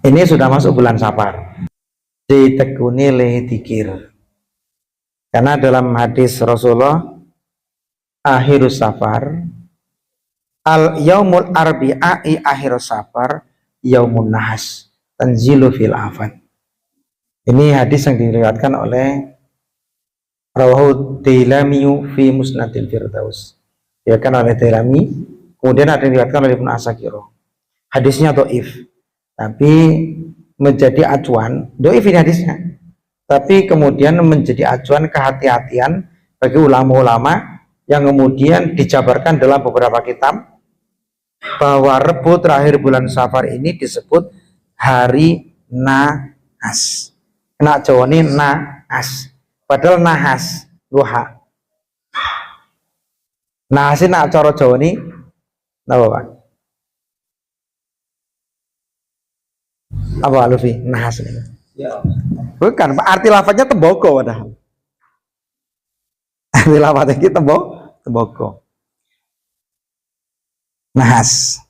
Ini sudah masuk bulan Safar, ditekuni oleh dikir. Karena dalam hadis Rasulullah, akhirus safar, al yaumul arbi'i akhirus safar, yaumun nahas, tanzilu fil afat. Ini hadis yang diriwayatkan oleh rawahu Dailami fi Musnadil Firdaus. Diriwayatkan oleh Dailami, kemudian ada diriwayatkan oleh Ibnu Asakir. Hadisnya dhaif, tapi menjadi acuan, dhaif ini hadisnya. Tapi kemudian menjadi acuan kehati-hatian bagi ulama-ulama yang kemudian dijabarkan dalam beberapa kitab bahwa Rebo terakhir bulan Safar ini disebut hari Nahas. Nak Jawa ini Nahas, padahal Nahas duha. Nahas ini nak cara Jawa ini apa Pak? Apa Lufi? Nahas ini? Ya. Bukan, arti lafadznya tembogo padahal. Arti lafadznya ini tembogo. Nahas.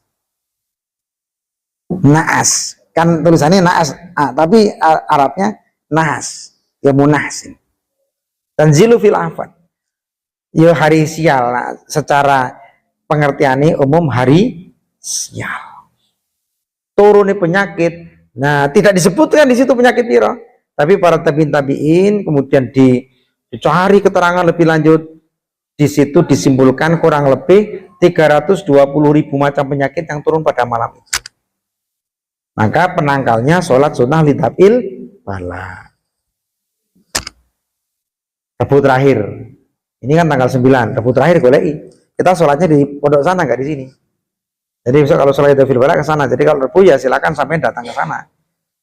Naas. Kan tulisannya naas, tapi Arabnya nahas. Ya munahsin. Tanzilu fil afat. Ya hari sial. Nah, secara pengertiannya umum hari sial. Turunnya penyakit. Nah, tidak disebutkan di situ penyakit piro, tapi para tabi'in kemudian dicari keterangan lebih lanjut. Di situ disimpulkan kurang lebih 320.000 macam penyakit yang turun pada malam itu. Maka penangkalnya sholat sunnah lidafil bala. Rebu terakhir. Ini kan tanggal 9, Rebu terakhir golei. Kita sholatnya di pondok sana, nggak di sini. Jadi besok kalau sholat idul fitri ke sana. Jadi kalau Rebu ya silakan sampai datang ke sana.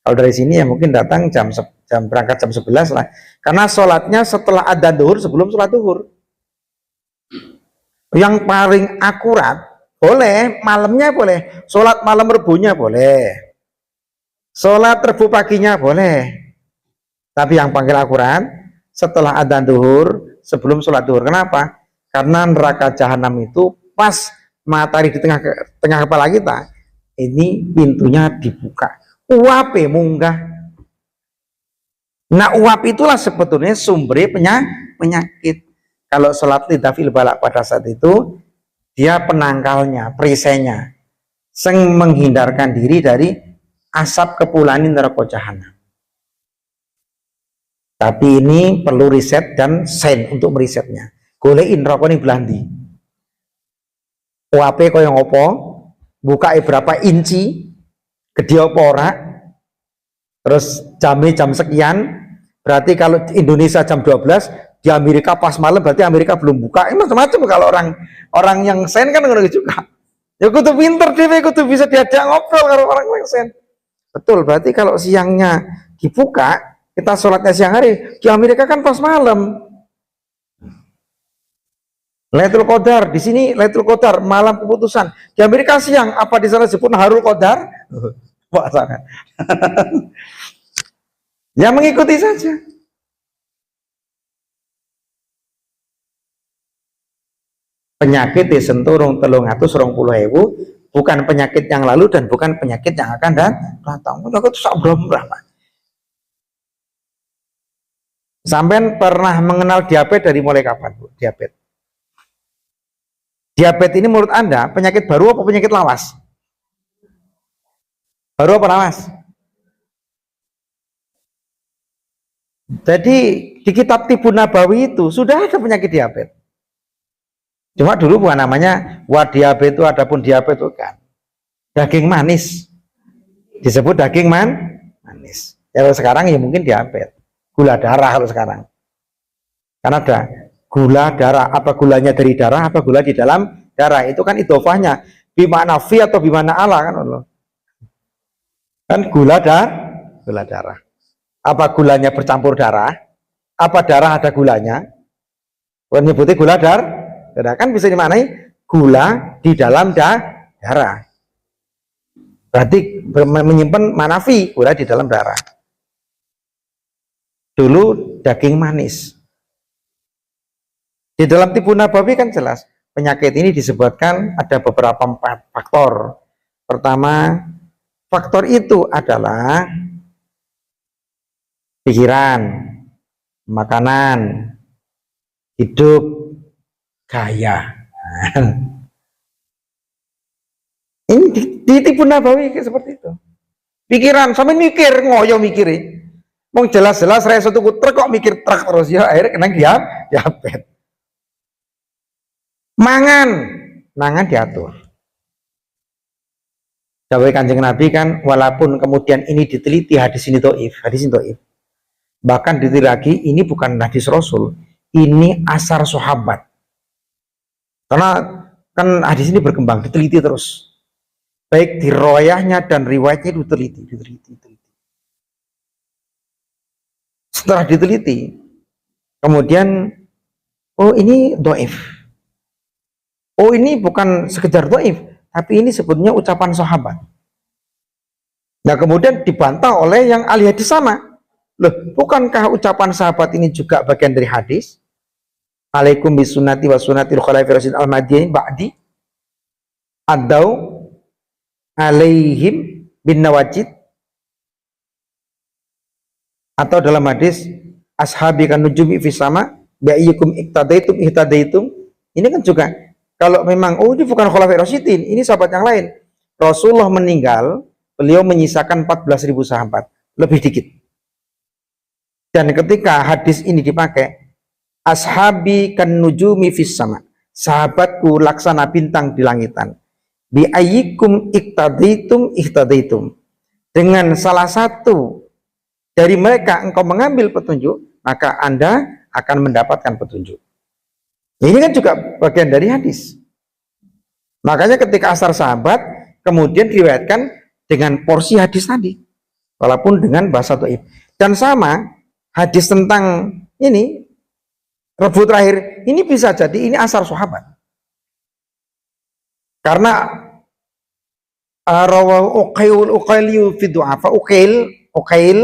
Kalau dari sini ya mungkin datang jam berangkat jam 11 lah. Karena sholatnya setelah adzan duhur, sebelum sholat duhur. Yang paling akurat boleh malamnya boleh. Sholat malam Rebunya boleh. Sholat Rebu paginya boleh. Tapi yang paling akurat setelah adzan duhur, sebelum sholat duhur. Kenapa? Karena neraka jahanam itu pas matahari di tengah kepala kita, ini pintunya dibuka, uap munggah. Nah, uap itulah sebetulnya sumber penyakit. Kalau sholat lidafil balak pada saat itu, dia penangkalnya, perisainya, menghindarkan diri dari asap kepulani neraka jahanam. Tapi ini perlu riset dan sains untuk merisetnya. Golein neraka ini belandi. UAP kaya ngopo, buka berapa inci, gede apa ora, terus jamnya jam sekian, berarti kalau Indonesia jam 12, di Amerika pas malam berarti Amerika belum buka. Macam-macam kalau orang yang sen kan ngono juga. Ya kudu pinter dhewe, kudu bisa diajak ngobrol kalau orang yang sen. Betul, berarti kalau siangnya dibuka, kita sholatnya siang hari, di Amerika kan pas malam. Lailatul Qadar, di sini Lailatul Qadar malam keputusan. Di Amerika siang, apa di sana disebut Harul Qadar? Pasangan. Ya mengikuti saja. Penyakit di senturung 320.000 bukan penyakit yang lalu dan bukan penyakit yang akan datang. Udah itu sak berapa? Sampai pernah mengenal diabetes dari mulai kapan, Bu? Diabetes. Diabetes ini menurut Anda penyakit baru apa penyakit lawas? Baru apa lawas? Jadi di kitab Tibun Nabawi itu sudah ada penyakit diabetes. Cuma dulu bukan namanya diabetes, adapun diabetes itu kan daging manis. Disebut daging manis. Ya kalau sekarang ya mungkin diabetes. Gula darah kalau sekarang. Karena ada gula darah, apa gulanya dari darah, apa gula di dalam darah, itu kan idofahnya bimana fi atau bimana ala kan Allah. Kan gula darah. Apa gulanya bercampur darah? Apa darah ada gulanya? Menyebutnya gula darah kan bisa dimaknai gula di dalam darah. Berarti menyimpan manafi, gula di dalam darah. Dulu daging manis. Di dalam Tibun Nabawi kan jelas penyakit ini disebutkan ada beberapa 4 faktor. Pertama, Faktor itu adalah pikiran, makanan, hidup, gaya. Ini ditipu Nabawi seperti itu. Pikiran, sampai mikir, ngoyo mikirin. Mau jelas-jelas saya satu truk kok mikir truk terus ya, akhirnya kena diabet. Mangan diatur. Dawuh Kanjeng Nabi kan, walaupun kemudian ini diteliti hadis ini dhaif. Bahkan diteliti lagi, ini bukan hadis Rasul, ini asar sahabat. Karena kan hadis ini berkembang, diteliti terus. Baik di riwayahnya dan riwayatnya diteliti. Setelah diteliti, kemudian oh ini dhaif. Oh ini bukan sekedar dhaif, tapi ini sebetulnya ucapan sahabat. Nah kemudian dibantah oleh yang ahli hadis sana. Loh, bukankah ucapan sahabat ini juga bagian dari hadis? Alaikum bisunnati wa sunnatil khulafair rasyidin al-mahdiyyin ba'di. Adau alaihim bin nawajid. Atau dalam hadis ashabi kan nujumi fis sama bi'ayyukum ihtadaitum. Ini kan juga kalau memang oh ini bukan khulafair rasyidin, ini sahabat yang lain. Rasulullah meninggal, beliau menyisakan 14.000 sahabat, lebih dikit. Dan ketika hadis ini dipakai, ashabi kan nujumi fis sama, sahabatku laksana bintang di langitan. Bi'ayyukum ihtadaitum. Dengan salah satu dari mereka engkau mengambil petunjuk, maka Anda akan mendapatkan petunjuk. Ini kan juga bagian dari hadis. Makanya ketika asar sahabat, kemudian diriwayatkan dengan porsi hadis tadi, walaupun dengan bahasa dhaif. Dan sama, hadis tentang ini, rebut terakhir, ini bisa jadi ini asar sahabat. Karena rawahu Uqail fi du'afa, Uqail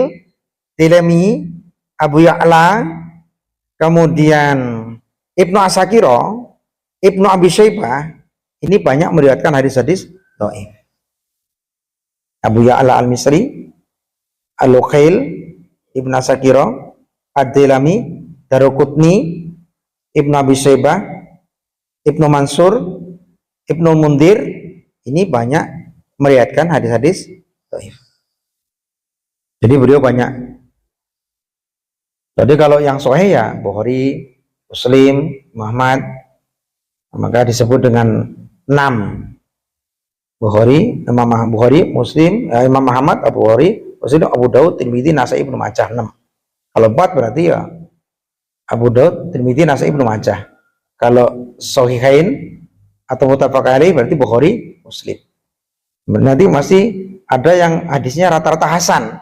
Tilemi, Abu Ya'la, kemudian Ibnu Asakiro, Ibnu Abi Syaibah, ini banyak meriwayatkan hadis-hadis dhaif. Abu Ya'la al-Misri, Al-Uqail, Ibnu Asakiro, Ad-Dilami, Daruqutni, Ibnu Abi Syaibah, Ibnu Mansur, Ibnu Mundir, ini banyak meriwayatkan hadis-hadis dhaif. Jadi beliau banyak. Jadi kalau yang sahih ya Bukhari, Muslim, Muhammad, maka disebut dengan 6. Bukhari, Imam Bukhari, Muslim, Imam Muhammad, Abu Bukhari, Muslim, Abu Daud, Tirmidzi, Nasai, Ibnu Majah 6. Kalau 4 berarti ya Abu Daud, Tirmidzi, Nasai, Ibnu Majah. Kalau sahihain atau muttafaq alaih berarti Bukhari, Muslim. Nanti masih ada yang hadisnya rata-rata hasan.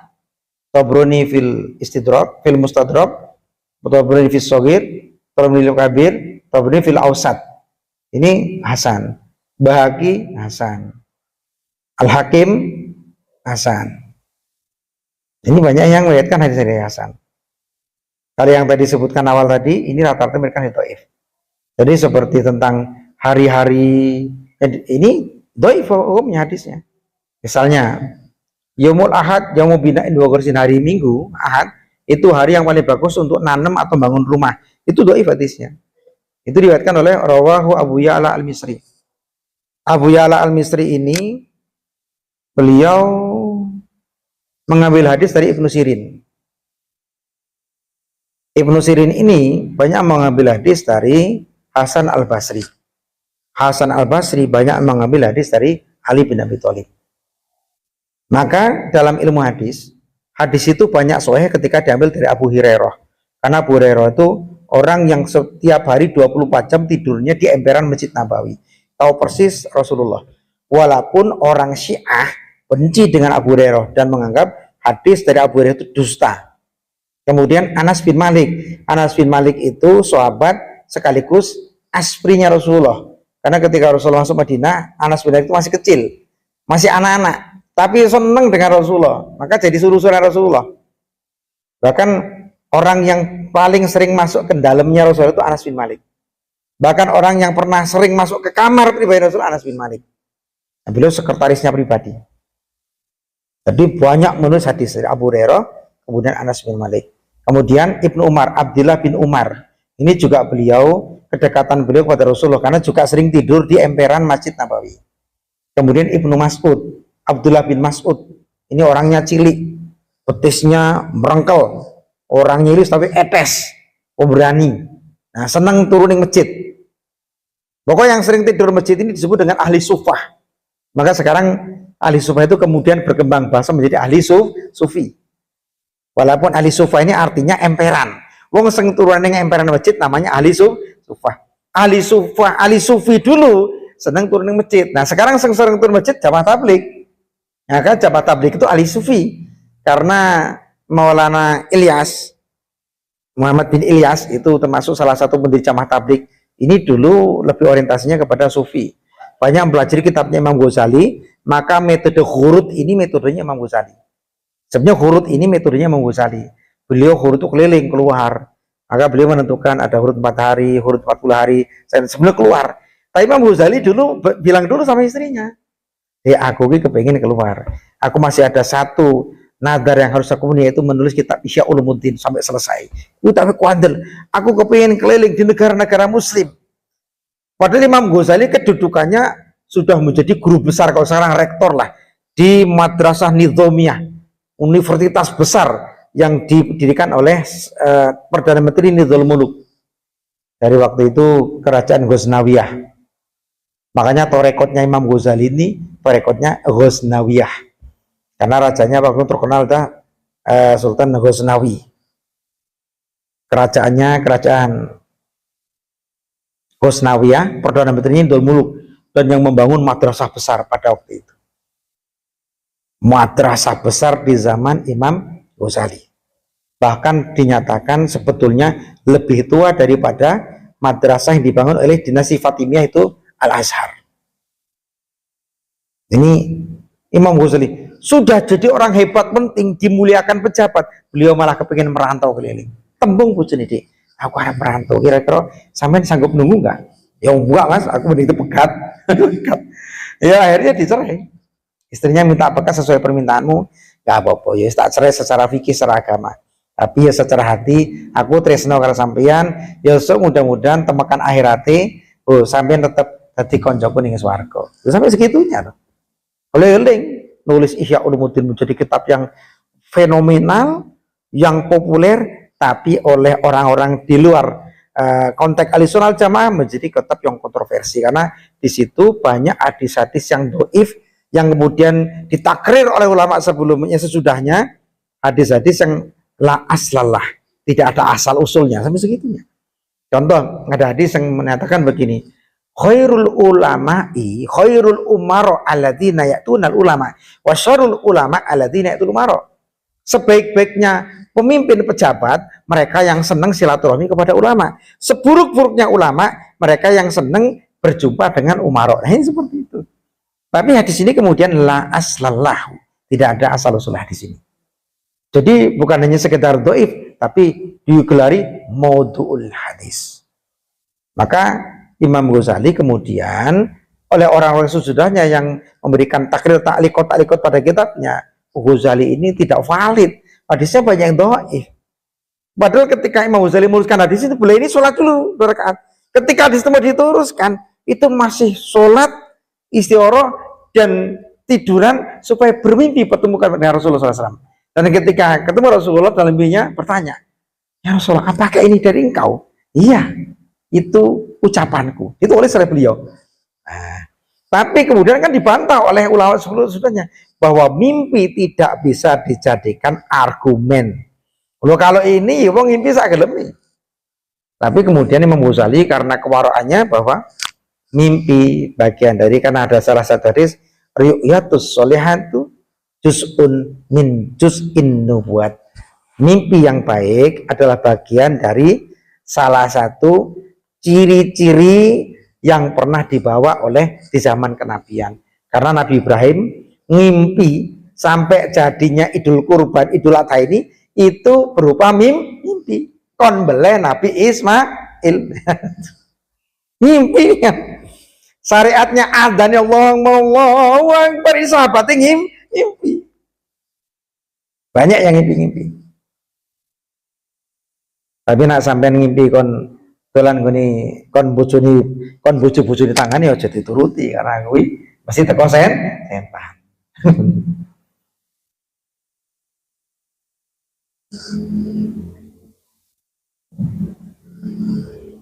Tabrani fil istidrak, fil mustadrak, Tabrani fil shaghir, Tabrani fil kabir, Tabrani fil awsat. Ini hasan. Bahaqi hasan. Al-Hakim hasan. Ini banyak yang melihatkan hadis dari hasan. Kalau yang tadi disebutkan awal tadi, ini rata-rata mereka dhaif. Jadi seperti tentang hari-hari, ini dhaif hukumnya hadisnya. Misalnya Yaumul Ahad, Yaumul Bina'in, hari Minggu, Ahad, itu hari yang paling bagus untuk nanam atau bangun rumah. Itu dhaif hadisnya. Itu diriwayatkan oleh rawahu Abu Ya'la al-Misri. Abu Ya'la al-Misri ini beliau mengambil hadis dari Ibnu Sirin. Ibnu Sirin ini banyak mengambil hadis dari Hasan al-Basri. Hasan al-Basri banyak mengambil hadis dari Ali bin Abi Thalib. Maka dalam ilmu hadis itu banyak sahih ketika diambil dari Abu Hurairah. Karena Abu Hurairah itu orang yang setiap hari 24 jam tidurnya di emperan Masjid Nabawi. Tahu persis Rasulullah. Walaupun orang Syiah benci dengan Abu Hurairah dan menganggap hadis dari Abu Hurairah itu dusta. Kemudian Anas bin Malik. Anas bin Malik itu sahabat sekaligus asprinya Rasulullah. Karena ketika Rasulullah masuk Madinah, Anas bin Malik itu masih kecil, masih anak-anak. Tapi senang dengan Rasulullah, maka jadi suruh-suruh Rasulullah. Bahkan orang yang paling sering masuk ke dalamnya Rasulullah itu Anas bin Malik. Bahkan orang yang pernah sering masuk ke kamar pribadi Rasul Anas bin Malik. Nah, beliau sekretarisnya pribadi. Jadi banyak menulis hadis dari Abu Hurairah, kemudian Anas bin Malik, kemudian Ibnu Umar, Abdullah bin Umar. Ini juga beliau, kedekatan beliau kepada Rasulullah karena juga sering tidur di emperan Masjid Nabawi. Kemudian Ibnu Mas'ud, Abdullah bin Mas'ud. Ini orangnya cilik, betisnya merengkel, orangnya iris tapi etes, pemberani. Nah, senang turun di masjid. Pokoknya yang sering tidur masjid ini disebut dengan ahli sufah. Maka sekarang ahli sufah itu kemudian berkembang bahasa menjadi ahli sufi. Walaupun ahli sufah ini artinya emperan. Wong sing turun ning emperan masjid namanya ahli sufah. Ahli sufah, ahli sufi dulu senang turun ning masjid. Nah, sekarang sing sering turun masjid jamaah tabligh. Ya kan, jamaah tabligh itu ahli sufi. Karena Maulana Ilyas, Muhammad bin Ilyas itu termasuk salah satu pendiri jamaah tabligh. Ini dulu lebih orientasinya kepada sufi. Banyak mempelajari kitabnya Imam Ghazali, maka metode hurut ini metodenya Imam Ghazali. Sebenarnya hurut ini metodenya Imam Ghazali. Beliau hurut itu keliling keluar. Maka beliau menentukan ada hurut 4 hari, hurut 40 hari, sebelum keluar. Tapi Imam Ghazali dulu bilang dulu sama istrinya, aku ini kepengen keluar. Aku masih ada satu nadar yang harus aku punya, yaitu menulis kitab Ihya Ulumuddin sampai selesai. Tapi kuandel, aku kepengen keliling di negara-negara muslim. Padahal Imam Ghazali kedudukannya sudah menjadi guru besar, kalau sekarang rektor lah, di Madrasah Nizamiyah, universitas besar yang didirikan oleh Perdana Menteri Nizamul Muluk. Dari waktu itu kerajaan Ghaznawiyah. Makanya torekotnya Imam Ghazali ini torekotnya Ghaznawiyah. Karena rajanya waktu itu terkenal Sultan Ghaznawi. Kerajaannya kerajaan Ghaznawiyah, Perdana Menterinya Nizamul Muluk, dan yang membangun madrasah besar pada waktu itu. Madrasah besar di zaman Imam Ghazali. Bahkan dinyatakan sebetulnya lebih tua daripada madrasah yang dibangun oleh dinasti Fatimiyah itu Al-Azhar. Ini Imam Ghazali sudah jadi orang hebat, penting, dimuliakan pejabat, beliau malah kepingin merantau keliling. Tembung bujuni dik, aku harap merantau, kira-kira sampai sanggup nunggu nggak? Ya enggak mas, aku mending itu pegat. Ya akhirnya dicerai. Istrinya minta apakah sesuai permintaanmu? Gak apa-apa, ya tak cerai secara fikih, secara agama. Tapi ya secara hati, aku tresno karo sampeyan, ya so mudah-mudahan temekan akhirate, sampeyan tetap dadi koncoku ning swarga. Sampai segitunya tuh. Keliling nulis Ihya Ulumuddin menjadi kitab yang fenomenal, yang populer, tapi oleh orang-orang di luar konteks Ahlussunnah wal Jamaah menjadi kitab yang kontroversi, karena di situ banyak hadis-hadis yang doif yang kemudian ditakrir oleh ulama sebelumnya, sesudahnya, hadis-hadis yang la aslalah, tidak ada asal usulnya, sampai segitunya. Contoh, ada hadis yang menyatakan begini, khairul ulama'i khairul umaro alladzina ya'tunal ulama wa syarrul ulama alladzina ya'tul umaro. Sebaik-baiknya pemimpin pejabat mereka yang senang silaturahmi kepada ulama, seburuk-buruknya ulama mereka yang senang berjumpa dengan umaro. Nah, ini seperti itu. Tapi hadis ini kemudian la aslallah, tidak ada asal usul hadis ini. Jadi bukan hanya sekedar doif, tapi digelari maudhu'ul hadis. Maka Imam Ghazali kemudian oleh orang-orang sesudahnya yang memberikan takrir ta'liqot pada kitabnya, Ghazali ini tidak valid, hadisnya banyak yang doif. Padahal ketika Imam Ghazali menuliskan hadis itu, beliau ini sholat dulu 2 rakaat. Ketika hadis itu diteruskan, itu masih sholat istigharah dan tiduran supaya bermimpi pertemukan dengan Rasulullah SAW. Dan ketika ketemu Rasulullah dalam mimpinya bertanya, ya Rasulullah, apakah ini dari engkau? Iya, itu ucapanku. Itu oleh beliau. Nah, tapi kemudian kan dibantah oleh ulama sebelumnya bahwa mimpi tidak bisa dijadikan argumen. Kalau ini, wong mimpi sak gelem. Tapi kemudian Imam Ghazali karena kewaraannya bahwa mimpi bagian dari, karena ada salah satu hadis, ru'yatus sholihatu juz'un min juz'in nubuat. Mimpi yang baik adalah bagian dari salah satu ciri-ciri yang pernah dibawa oleh di zaman kenabian. Karena Nabi Ibrahim ngimpi sampai jadinya Idul Kurban, Idul Adha ini itu berupa mimpi. Kon bele Nabi Ismail. Mimpi kan. Syariatnya adzan ya Allah, sahabatnya ngimpi. Banyak yang ngimpi-ngimpi. Tapi nak sampean ngimpi kon dolan gini kon bojo-bojone tangane aja dituruti karena kuwi mesti teko setan.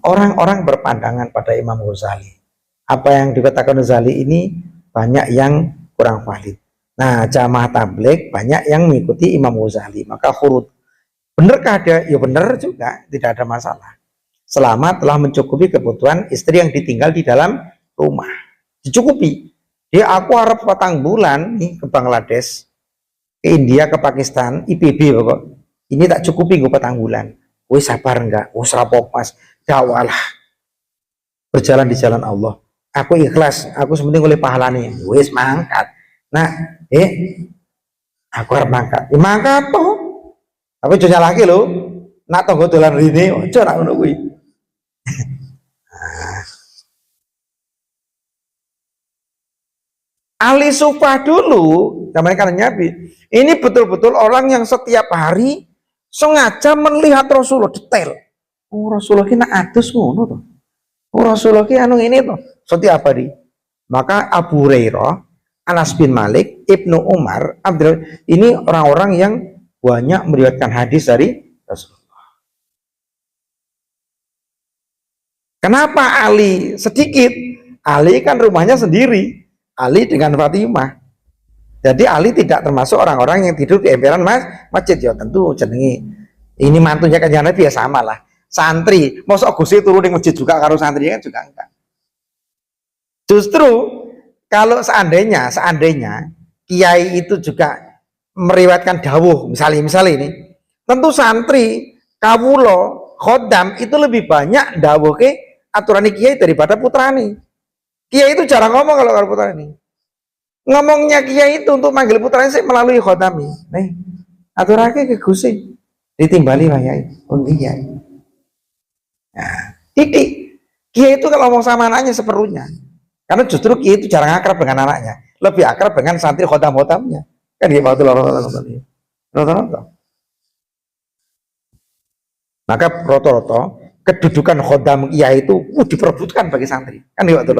Orang-orang berpandangan pada Imam Ghazali. Apa yang dikatakan Ghazali ini banyak yang kurang valid. Nah, jamaah tabligh banyak yang mengikuti Imam Ghazali. Maka khurut. Benarkah ada? Ya benar juga, tidak ada masalah. Selama telah mencukupi kebutuhan istri yang ditinggal di dalam rumah. Dicukupi. Dia aku harap 4 bulan nih ke Bangladesh, ke India, ke Pakistan, IPB pokok. Ini tak cukupi gue 4 bulan. Gue sabar enggak? Gue serapok mas. Dakwalah. Berjalan di jalan Allah. Aku ikhlas. Aku sebenarnya oleh pahala nih. Wes mangkat. Nah, aku harap mangkat. Ya mangkat toh. Tapi jonya lagi loh. Nak tonggo dolan rene. Ojo nak ngono kuwi. Ali Sufah dulu, zaman kan Nabi, ini betul-betul orang yang setiap hari sengaja melihat Rasulullah detail. Oh Rasulullah ini adus ngono tuh. Oh Rasulullah ini anu ini tuh setiap hari. Maka Abu Hurairah, Anas bin Malik, Ibnu Umar, Abdul, ini orang-orang yang banyak meriwayatkan hadis dari Rasulullah. Kenapa Ali sedikit? Ali kan rumahnya sendiri. Ali dengan Fatimah. Jadi Ali tidak termasuk orang-orang yang tidur di emperan masjid. Ya tentu jenengi. Ini mantunya kan Nabi ya sama lah. Santri, masa Gusti turun di masjid juga karo santri kan juga enggak. Justru kalau seandainya kiai itu juga meriwayatkan dawuh, misalnya ini, tentu santri, kawulo, khodam itu lebih banyak dawuh ke aturan kiai daripada putrani. Kiai itu jarang ngomong kalau putra ini. Ngomongnya kiai itu untuk manggil putra ini melalui khodami. Nih, aturake ke Gusti ditimbali wayahe. Oh kiai. Nah, titik. Kiai itu kalau ngomong sama anaknya seperlunya. Karena justru kiai itu jarang akrab dengan anaknya. Lebih akrab dengan santri khodam-khodamnya. Kan dia waktu rata-rata. Maka rata-rata kedudukan khodam kiai itu diperebutkan bagi santri. Kan dia waktu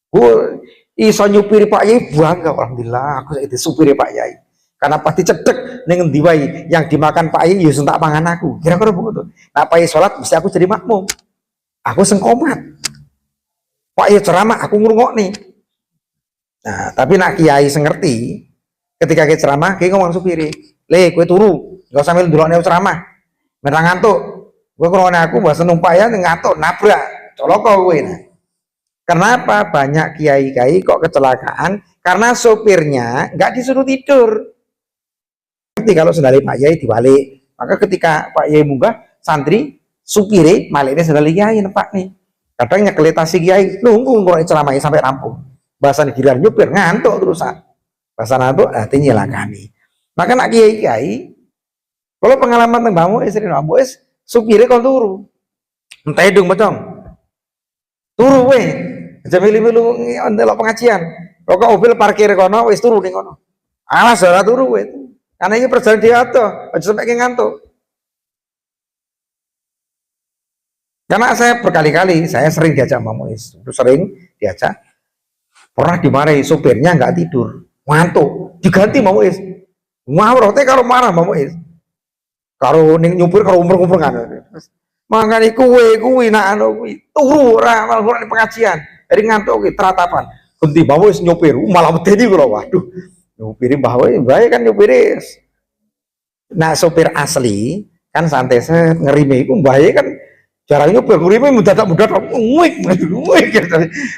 gue iso nyupiri Pak Yai bangga, alhamdulillah aku itu supiri Pak Yai karena pasti cedek ning endi wae yang dimakan Pak Yai ya tak pangan aku kira-kira begitu. Nah Pak Yai sholat mesti aku jadi makmum, aku sengkomat. Pak Yai ceramah aku ngrungokne. Nah tapi nak kiai sengerti ketika kiai ceramah kiai ngomong supiri le kowe turu gak usah sambil ndelokne ceramah merang ngantuk gue ngrungokne aku bahasa numpak ya ngantuk nabrak colok kowe. Nah kenapa banyak kiai-kiai kok kecelakaan? Karena sopirnya nggak disuruh tidur. Nanti kalau sendali Pak Yai dibalik, maka ketika Pak Yai munggah, santri supire maliknya sendali Kiai nempak nih. Kadang nyekelitasi Kiai, nunggu ngurang ceramahnya sampai rampung. Bahasa giliran nyupir ngantuk terusan. Bahasa ngantuk artinya nyelakani. Maka nak kiai-kiai, kalau pengalaman tentang istri Mbak es supire kon turu, entah hidung becong, turu weh. Aja milu-milu ndelok pengajian. Pokok mobil parkir kono wis turu ning kono. Alas ora turu kowe. Karena ini perjalanan diatur, aja sampai ngantuk. Karena saya berkali-kali, saya sering diajak Mbak Muiz, sering diajak. Pernah dimarahi sopirnya nggak tidur, ngantuk, diganti Mbak Muiz. Ngawur teh kalau marah Mbak Muiz. Karo ning nyupir karo umur-umur kan. Mangane kuwe nak anu kuwi turu ora malah pengajian. Dari ngantuk ki teratapan. Ganti bawa wis nyopir, malah medeni kula. Waduh. Nyopir bawa bae kan nyopir. Nah, sopir asli kan santai ngerime iku bae kan jarang nyopir ngerime mendadak nguik.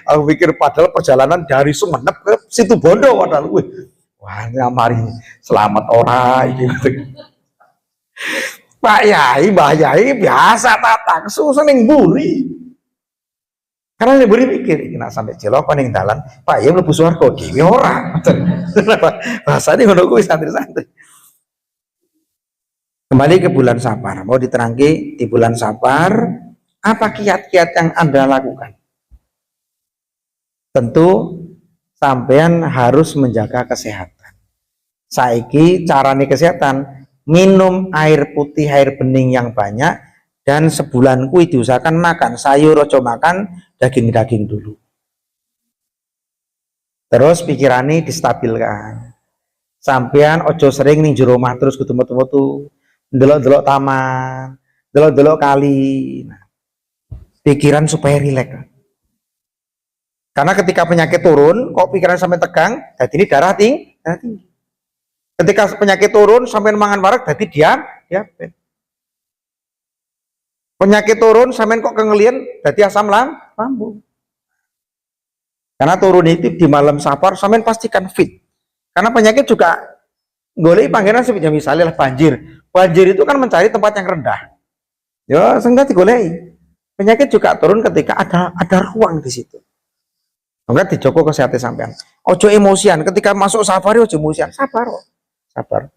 Aku pikir padahal perjalanan dari Sumenep ke Situbondo padahal wah nyamari selamat ora iki. Pak Yai, Mbah Yai biasa tatak susah ning mburi. Karena ning mburi mikir iki nek sampe celok ning dalan, Pak Yai mlebu swarga dhewe ora. Bahasane ngono kuwi santri-santri. Kembali ke bulan Safar, mau diterangke di bulan Safar apa kiat-kiat yang Anda lakukan? Tentu sampean harus menjaga kesehatan. Saiki carane kesehatan, minum air putih, air bening yang banyak, dan sebulan kuwi diusahakan makan sayur, ojo makan daging-daging dulu. Terus pikirane distabilkan. Sampean ojo sering ning jero omah terus kudu metu-metu, ndelok-ndelok taman, ndelok-ndelok kali. Nah, pikiran supaya rileks. Karena ketika penyakit turun, kok pikiran sampai tegang, jadi ini darah tinggi. Ketika penyakit turun, sampai mangan warak, jadi diabetes. Penyakit turun, sampai kok kengelian, jadi asam lambung. Karena turun itu di malam safar, sampai pastikan fit. Karena penyakit juga golek panggilan seperti misalnya banjir. Banjir itu kan mencari tempat yang rendah. Ya, sehingga digolei. Penyakit juga turun ketika ada ruang di situ. Enggak dijogo kesehatan sampean. Ojo emosian ketika masuk safari, ojo emosian, sabar. Sabar.